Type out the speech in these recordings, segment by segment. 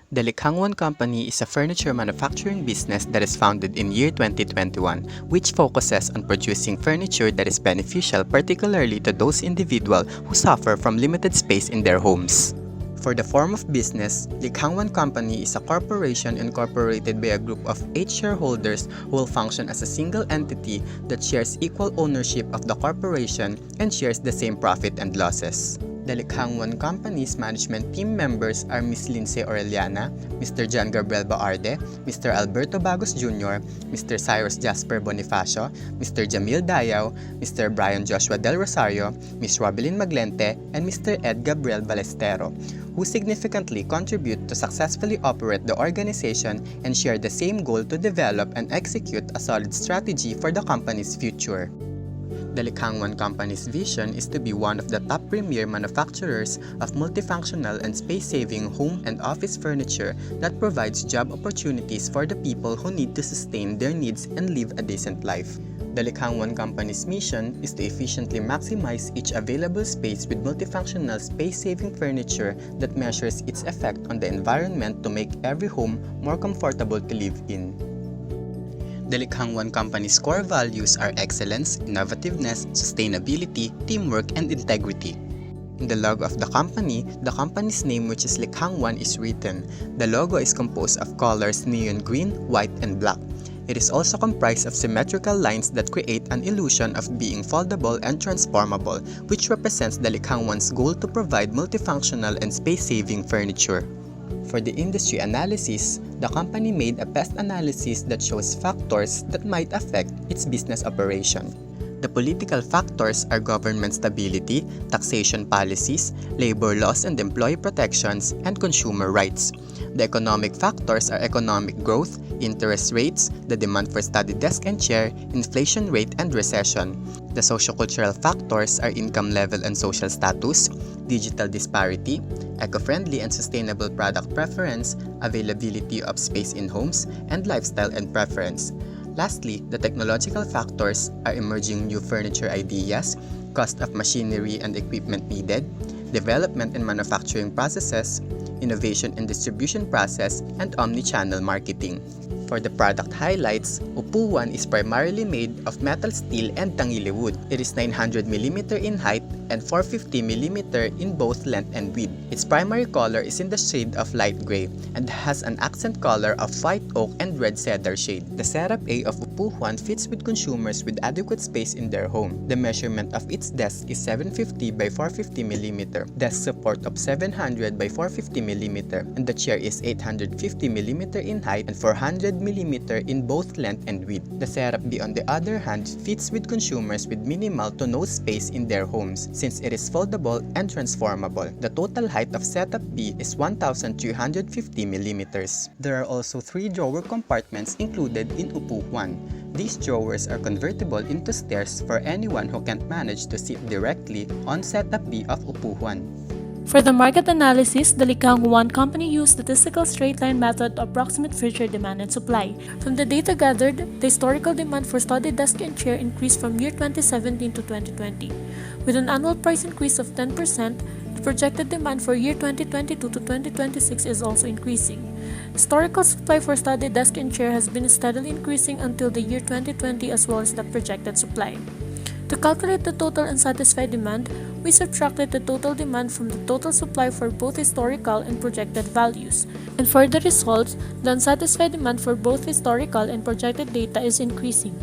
The Likhang Juan company is a furniture manufacturing business that is founded in year 2021, which focuses on producing furniture that is beneficial particularly to those individuals who suffer from limited space in their homes. For the form of business, Likhang Juan Company is a corporation incorporated by a group of 8 shareholders who will function as a single entity that shares equal ownership of the corporation and shares the same profit and losses. The Likhang Juan Company's management team members are Ms. Lindsay Orellana, Mr. John Gabriel Baarde, Mr. Alberto Bagos Jr., Mr. Cyrus Jasper Bonifacio, Mr. Jamil Dayaw, Mr. Brian Joshua Del Rosario, Ms. Robilyn Maglente, and Mr. Ed Gabriel Balestero, who significantly contribute to successfully operate the organization and share the same goal to develop and execute a solid strategy for the company's future. The Likhang Juan Company's vision is to be one of the top premier manufacturers of multifunctional and space-saving home and office furniture that provides job opportunities for the people who need to sustain their needs and live a decent life. The Likhang Juan Company's mission is to efficiently maximize each available space with multifunctional space-saving furniture that measures its effect on the environment to make every home more comfortable to live in. The Likhang Juan Company's core values are excellence, innovativeness, sustainability, teamwork, and integrity. In the logo of the company's name, which is Likhang Juan, is written. The logo is composed of colors neon green, white, and black. It is also comprised of symmetrical lines that create an illusion of being foldable and transformable, which represents the Likhang Juan's goal to provide multifunctional and space-saving furniture. For the industry analysis, the company made a pest analysis that shows factors that might affect its business operation. The political factors are government stability, taxation policies, labor laws and employee protections, and consumer rights. The economic factors are economic growth, interest rates, the demand for study desk and chair, inflation rate, and recession. The sociocultural factors are income level and social status, digital disparity, eco-friendly and sustainable product preference, availability of space in homes, and lifestyle and preference. Lastly, the technological factors are emerging new furniture ideas, cost of machinery and equipment needed, development in manufacturing processes, innovation in distribution process, and omni-channel marketing. For the product highlights, Upuan is primarily made of metal steel and tangili wood. It is 900mm in height and 450mm in both length and width. Its primary color is in the shade of light gray and has an accent color of white oak and red cedar shade. The setup A of Upuan fits with consumers with adequate space in their home. The measurement of its desk is 750 by 450mm, desk support of 700 by 450mm, and the chair is 850mm in height and 400mm in both length and width. The setup B, on the other hand, fits with consumers with minimal to no space in their homes since it is foldable and transformable. The total height of setup B is 1,350mm. There are also 3 drawer compartments included in Upuan. These drawers are convertible into stairs for anyone who can't manage to sit directly on setup B of Upuan. For the market analysis, the Likhang Juan Company used statistical straight-line method to approximate future demand and supply. From the data gathered, the historical demand for study desk and chair increased from year 2017 to 2020. With an annual price increase of 10%, the projected demand for year 2022 to 2026 is also increasing. Historical supply for study desk and chair has been steadily increasing until the year 2020 as well as the projected supply. To calculate the total unsatisfied demand, we subtracted the total demand from the total supply for both historical and projected values. And for the results, the unsatisfied demand for both historical and projected data is increasing.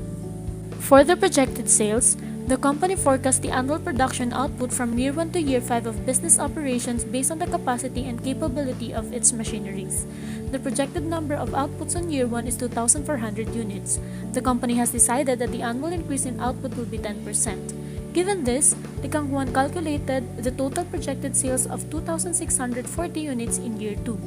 For the projected sales, the company forecasts the annual production output from year 1 to year 5 of business operations based on the capacity and capability of its machineries. The projected number of outputs on year 1 is 2,400 units. The company has decided that the annual increase in output will be 10%. Given this, Likhang Juan calculated the total projected sales of 2,640 units in year 2,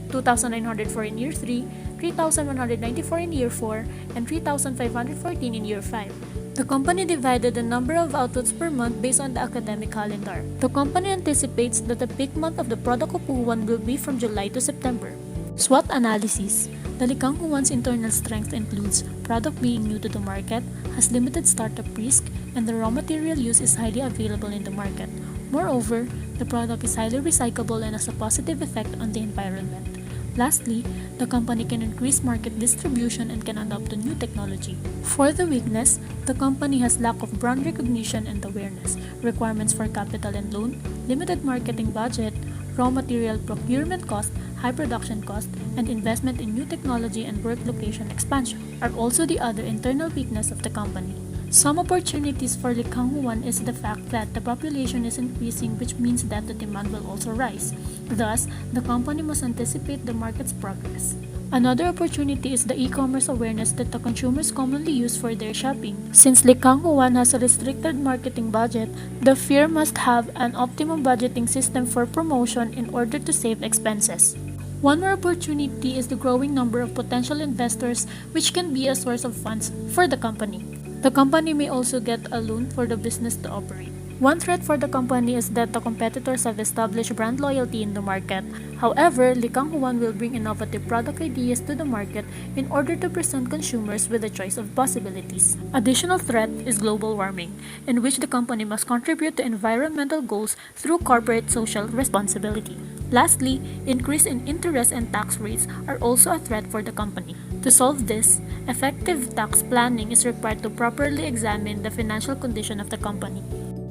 2,904 in year 3, 3,194 in year 4, and 3,514 in year 5. The company divided the number of outputs per month based on the academic calendar. The company anticipates that the peak month of the product Upuan will be from July to September. SWOT analysis. The Likhang Juan's internal strength includes product being new to the market, has limited startup risk, and the raw material use is highly available in the market. Moreover, the product is highly recyclable and has a positive effect on the environment. Lastly, the company can increase market distribution and can adapt to new technology. For the weakness, the company has lack of brand recognition and awareness, requirements for capital and loan, limited marketing budget, raw material procurement cost, high production cost, and investment in new technology and work location expansion are also the other internal weakness of the company. Some opportunities for Likhang Juan is the fact that the population is increasing, which means that the demand will also rise. Thus, the company must anticipate the market's progress. Another opportunity is the e-commerce awareness that the consumers commonly use for their shopping. Since Likhang Juan has a restricted marketing budget, the firm must have an optimum budgeting system for promotion in order to save expenses. One more opportunity is the growing number of potential investors, which can be a source of funds for the company. The company may also get a loan for the business to operate. One threat for the company is that the competitors have established brand loyalty in the market. However, Likhang Juan will bring innovative product ideas to the market in order to present consumers with a choice of possibilities. Additional threat is global warming, in which the company must contribute to environmental goals through corporate social responsibility. Lastly, increase in interest and tax rates are also a threat for the company. To solve this, effective tax planning is required to properly examine the financial condition of the company.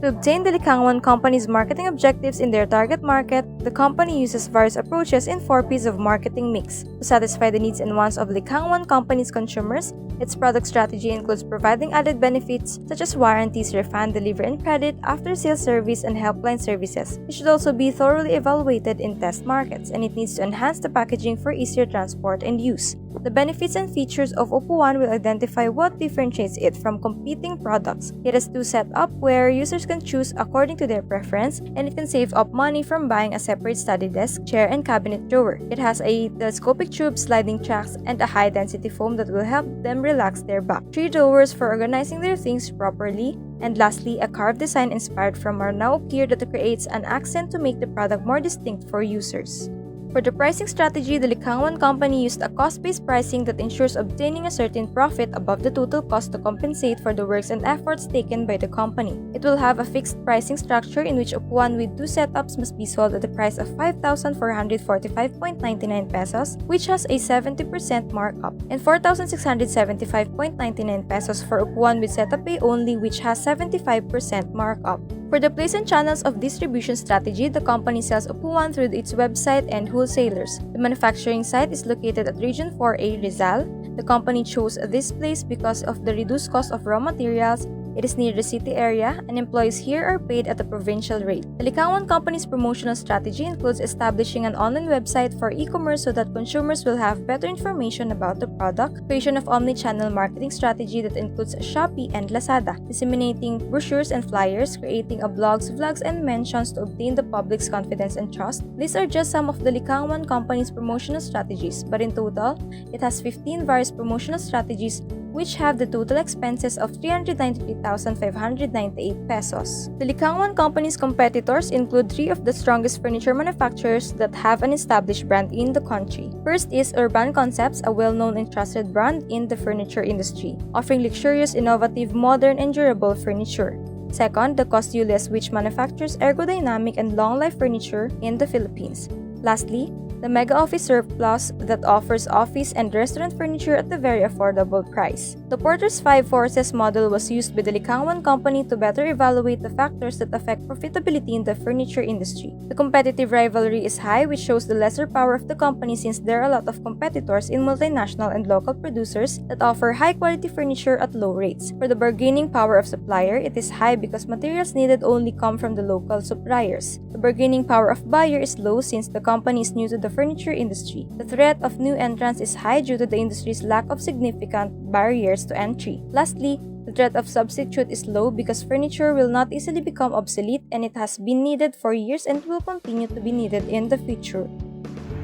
To obtain the Likhang Juan company's marketing objectives in their target market, the company uses various approaches in 4 P's of marketing mix. To satisfy the needs and wants of Likhang Juan company's consumers, its product strategy includes providing added benefits such as warranties, refund, delivery and credit, after-sales service, and helpline services. It should also be thoroughly evaluated in test markets, and it needs to enhance the packaging for easier transport and use. The benefits and features of Oppo One will identify what differentiates it from competing products. It has 2 setup where users can choose according to their preference, and it can save up money from buying a separate study desk, chair, and cabinet drawer. It has a telescopic tube, sliding tracks, and a high-density foam that will help them relax their back. 3 drawers for organizing their things properly, and lastly, a carved design inspired from our now gear that creates an accent to make the product more distinct for users. For the pricing strategy, the Likhang Juan company used a cost-based pricing that ensures obtaining a certain profit above the total cost to compensate for the works and efforts taken by the company. It will have a fixed pricing structure in which Oppo One with 2 setups must be sold at the price of 5,445.99 pesos, which has a 70% markup, and 4,675.99 pesos for Oppo One with setup A only, which has 75% markup. For the place and channels of distribution strategy, the company sells Oppo One through its website and wholesalers. The manufacturing site is located at Region 4A, Rizal. The company chose this place because of the reduced cost of raw materials. It is near the city area, and employees here are paid at a provincial rate. The Likhang Juan company's promotional strategy includes establishing an online website for e-commerce so that consumers will have better information about the product, creation of omni-channel marketing strategy that includes Shopee and Lazada, disseminating brochures and flyers, creating blogs, vlogs, and mentions to obtain the public's confidence and trust. These are just some of the Likhang Juan company's promotional strategies, but in total, it has 15 various promotional strategies which have the total expenses of 393,598 pesos. The Likhang Juan company's competitors include 3 of the strongest furniture manufacturers that have an established brand in the country. First is Urban Concepts, a well-known and trusted brand in the furniture industry, offering luxurious, innovative, modern, and durable furniture. Second, the Costules, which manufactures ergodynamic and long-life furniture in the Philippines. Lastly, the Mega Office Surplus that offers office and restaurant furniture at a very affordable price. The Porter's 5 Forces model was used by the Likhang Juan company to better evaluate the factors that affect profitability in the furniture industry. The competitive rivalry is high, which shows the lesser power of the company since there are a lot of competitors in multinational and local producers that offer high-quality furniture at low rates. For the bargaining power of supplier, it is high because materials needed only come from the local suppliers. The bargaining power of buyer is low since the company is new to the furniture industry. The threat of new entrants is high due to the industry's lack of significant barriers to entry. Lastly, the threat of substitute is low because furniture will not easily become obsolete, and it has been needed for years and will continue to be needed in the future.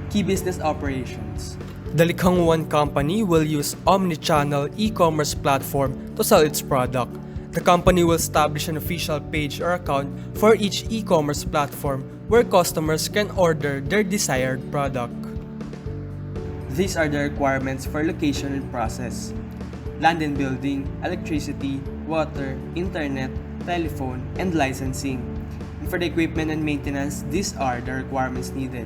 Key business operations. The Likhang Juan company will use omni-channel e-commerce platform to sell its product. The company will establish an official page or account for each e-commerce platform where customers can order their desired product. These are the requirements for location and process: land and building, electricity, water, internet, telephone, and licensing. And for the equipment and maintenance, these are the requirements needed: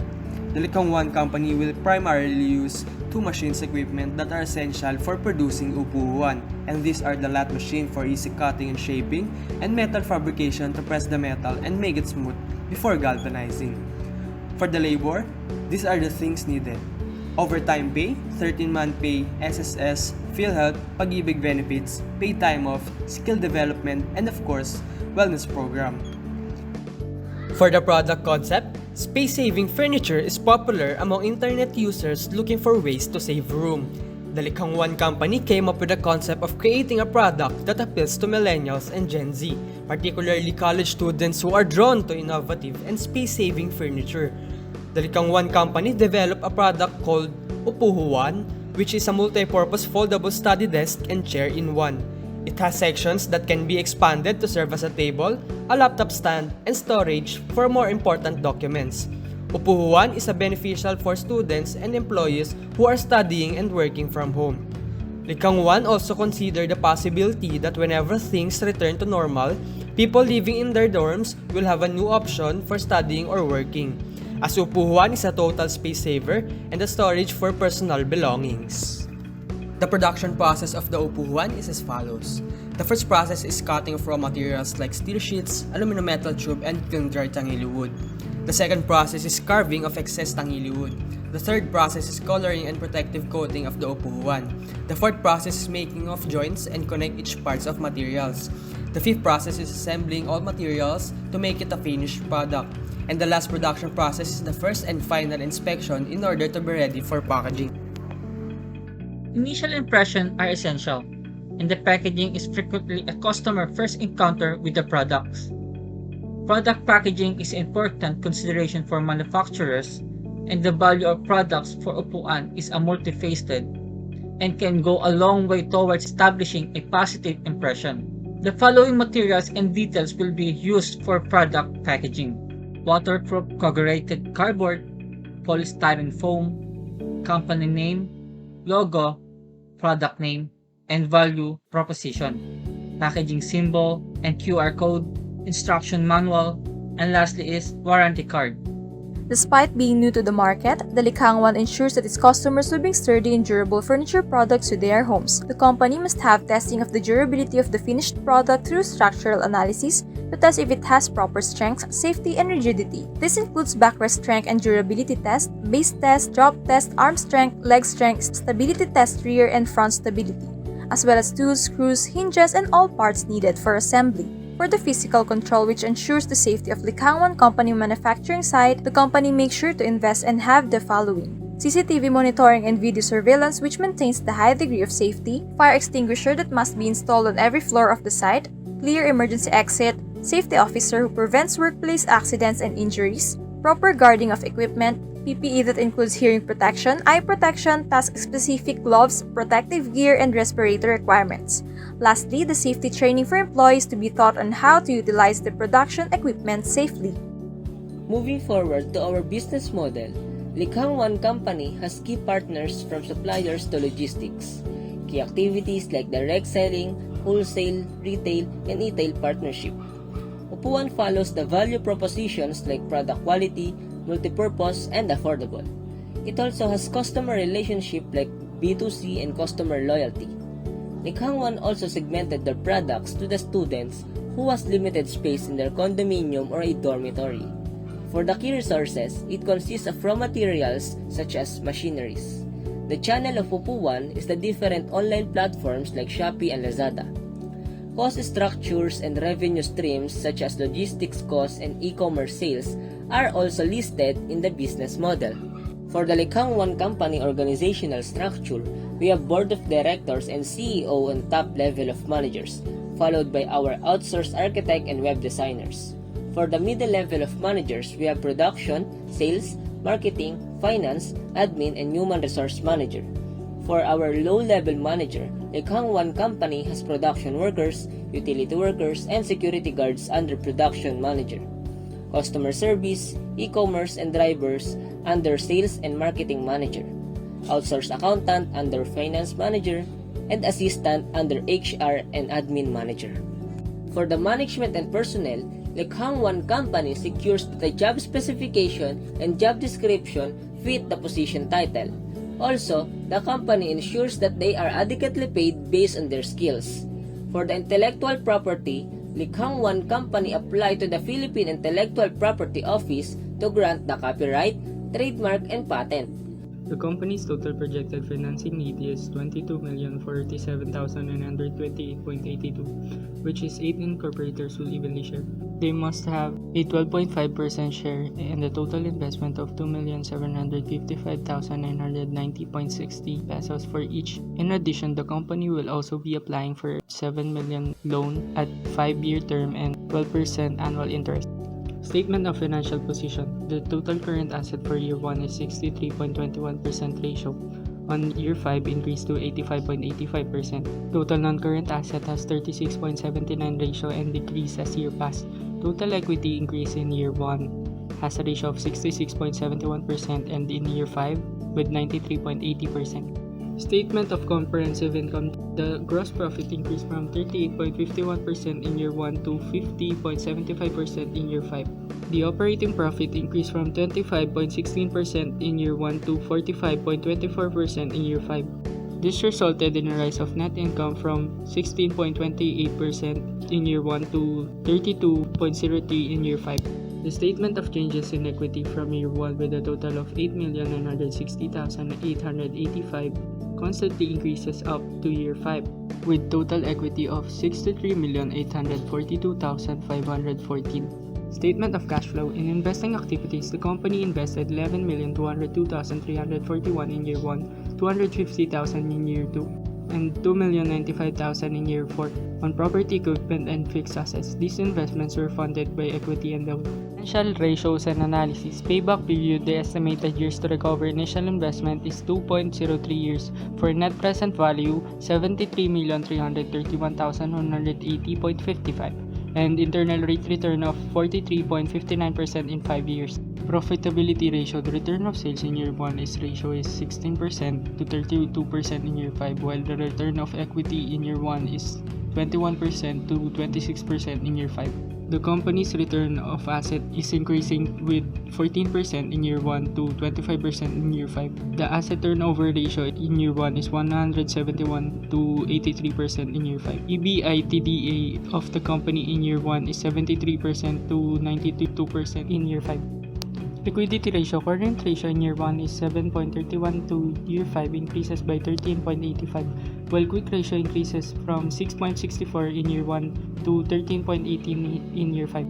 The Likhang Juan company will primarily use two machines equipment that are essential for producing upuan, and these are the lathe machine for easy cutting and shaping, and metal fabrication to press the metal and make it smooth before galvanizing. For the labor, these are the things needed: overtime pay, 13-month pay, SSS, PhilHealth, Pag-ibig benefits, paid time off, skill development, and of course, wellness program. For the product concept, space-saving furniture is popular among internet users looking for ways to save room. The Likhang Juan company came up with the concept of creating a product that appeals to millennials and Gen Z, particularly college students who are drawn to innovative and space-saving furniture. The Likhang Juan company developed a product called Upuan, which is a multi-purpose foldable study desk and chair in one. It has sections that can be expanded to serve as a table, a laptop stand, and storage for more important documents. Upuan is a beneficial for students and employees who are studying and working from home. Likhang Juan also considered the possibility that whenever things return to normal, people living in their dorms will have a new option for studying or working, as Upuan is a total space saver and a storage for personal belongings. The production process of the upuan is as follows. The first process is cutting of raw materials like steel sheets, aluminum metal tube, and kiln-dried tangili wood. The second process is carving of excess tangili wood. The third process is coloring and protective coating of the upuan. The fourth process is making of joints and connect each parts of materials. The fifth process is assembling all materials to make it a finished product. And the last production process is the first and final inspection in order to be ready for packaging. Initial impressions are essential, and the packaging is frequently a customer's first encounter with the products. Product packaging is an important consideration for manufacturers, and the value of products for upuan is a multifaceted and can go a long way towards establishing a positive impression. The following materials and details will be used for product packaging: waterproof coagulated cardboard, polystyrene foam, company name, logo, product name, and value proposition, packaging symbol and QR code, instruction manual, and lastly is warranty card. Despite being new to the market, the Likhang Juan ensures that its customers will bring sturdy and durable furniture products to their homes. The company must have testing of the durability of the finished product through structural analysis to test if it has proper strength, safety, and rigidity. This includes backrest strength and durability test, base test, drop test, arm strength, leg strength, stability test, rear and front stability, as well as tools, screws, hinges, and all parts needed for assembly. For the physical control which ensures the safety of Likhang Juan company manufacturing site, the company makes sure to invest and have the following: CCTV monitoring and video surveillance which maintains the high degree of safety, fire extinguisher that must be installed on every floor of the site, clear emergency exit, safety officer who prevents workplace accidents and injuries, proper guarding of equipment, PPE that includes hearing protection, eye protection, task-specific gloves, protective gear, and respirator requirements. Lastly, the safety training for employees to be taught on how to utilize the production equipment safely. Moving forward to our business model, Likhang Juan company has key partners from suppliers to logistics. Key activities like direct selling, wholesale, retail, and e-tail partnership. Upuan follows the value propositions like product quality, multipurpose, and affordable. It also has customer relationship like B2C and customer loyalty. Likhang Juan also segmented their products to the students who has limited space in their condominium or a dormitory. For the key resources, it consists of raw materials such as machineries. The channel of Upuan is the different online platforms like Shopee and Lazada. Cost structures and revenue streams such as logistics costs and e-commerce sales are also listed in the business model. For the Likhang Juan company organizational structure, we have board of directors and CEO and top level of managers, followed by our outsourced architect and web designers. For the middle level of managers, we have production, sales, marketing, finance, admin, and human resource manager. For our low-level manager, Likhang Juan company has production workers, utility workers, and security guards under production manager. Customer service, e-commerce, and drivers under sales and marketing manager. Outsourced accountant under finance manager, and assistant under HR and admin manager. For the management and personnel, Likhang Juan company secures that the job specification and job description fit the position title. Also, the company ensures that they are adequately paid based on their skills. For the intellectual property, Likhang Juan company applied to the Philippine Intellectual Property Office to grant the copyright, trademark, and patent. The company's total projected financing need is 22,447,928.82, which is 8 incorporators will evenly share. They must have a 12.5% share in the total investment of 2,755,990.60 pesos for each. In addition, the company will also be applying for 7 million loan at 5-year term and 12% annual interest. Statement of financial position. The total current asset for year 1 is 63.21% ratio. On year 5 increased to 85.85%. Total non-current asset has 36.79 ratio and decreased as year passed. Total equity increase in year 1 has a ratio of 66.71% and in year 5 with 93.80%. Statement of comprehensive income. The gross profit increased from 38.51% in year 1 to 50.75% in year 5. The operating profit increased from 25.16% in year 1 to 45.24% in year 5. This resulted in a rise of net income from 16.28% in year 1 to 32.03% in year 5. The statement of changes in equity from year 1 with a total of 8,960,885 constantly increases up to year 5 with total equity of 63,842,514. Statement of cash flow. In investing activities, the company invested 11,202,341 in year 1, 250,000 in year 2, and 2,095,000 in year 4 on property, equipment, and fixed assets. These investments were funded by equity and loan. Financial ratios and analysis. Payback period. The estimated years to recover initial investment is 2.03 years. For net present value, 73,331,180.55 and internal rate return of 43.59% in 5 years. Profitability ratio. The return of sales in year 1 is 16% to 32% in year 5, while the return of equity in year 1 is 21% to 26% in year 5. The company's return of asset is increasing with 14% in year 1 to 25% in year 5. The asset turnover ratio in year 1 is 171 to 83% in year 5. EBITDA of the company in year 1 is 73% to 92% in year 5. Liquidity ratio. Current ratio in year 1 is 7.31 to year 5 increases by 13.85, while quick ratio increases from 6.64 in year 1 to 13.18 in year 5.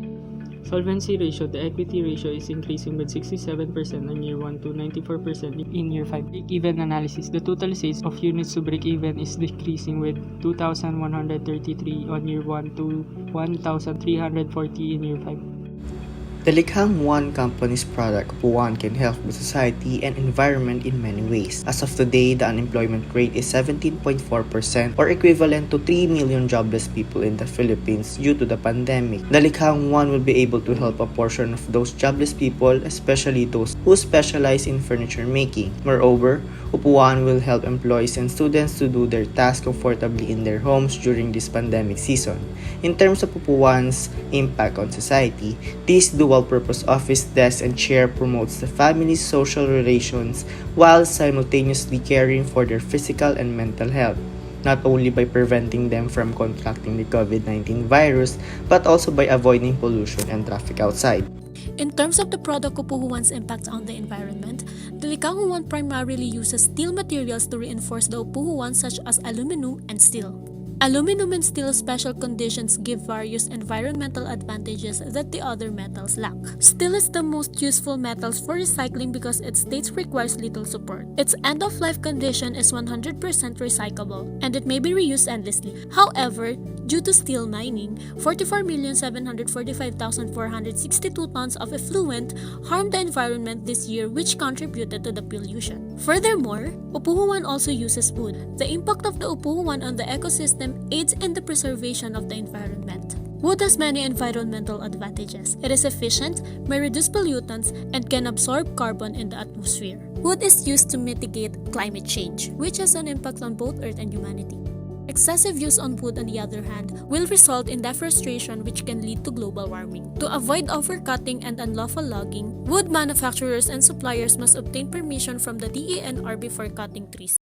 Solvency ratio. The equity ratio is increasing with 67% in year 1 to 94% in year 5. Break-even analysis. The total sales of units to break-even is decreasing with 2,133 on year 1 to 1,340 in year 5. The Likhang Juan company's product, Upuan, can help the society and environment in many ways. As of today, the unemployment rate is 17.4% or equivalent to 3 million jobless people in the Philippines due to the pandemic. The Likhang Juan will be able to help a portion of those jobless people, especially those who specialize in furniture making. Moreover, Upuan will help employees and students to do their tasks comfortably in their homes during this pandemic season. In terms of Upuan's impact on society, this dual-purpose office desk and chair promotes the family's social relations while simultaneously caring for their physical and mental health, not only by preventing them from contracting the COVID-19 virus, but also by avoiding pollution and traffic outside. In terms of the product Upuhuan's impact on the environment, the Likhang Juan primarily uses steel materials to reinforce the Upuhuan such as aluminum and steel. Aluminum and steel special conditions give various environmental advantages that the other metals lack. Steel is the most useful metals for recycling because its state requires little support. Its end-of-life condition is 100% recyclable, and it may be reused endlessly. However, due to steel mining, 44,745,462 tons of effluent harmed the environment this year, which contributed to the pollution. Furthermore, Upuhuan also uses wood. The impact of the Upuhuan on the ecosystem aids in the preservation of the environment. Wood has many environmental advantages. It is efficient, may reduce pollutants, and can absorb carbon in the atmosphere. Wood is used to mitigate climate change, which has an impact on both Earth and humanity. Excessive use on wood, on the other hand, will result in deforestation which can lead to global warming. To avoid overcutting and unlawful logging, wood manufacturers and suppliers must obtain permission from the DENR before cutting trees.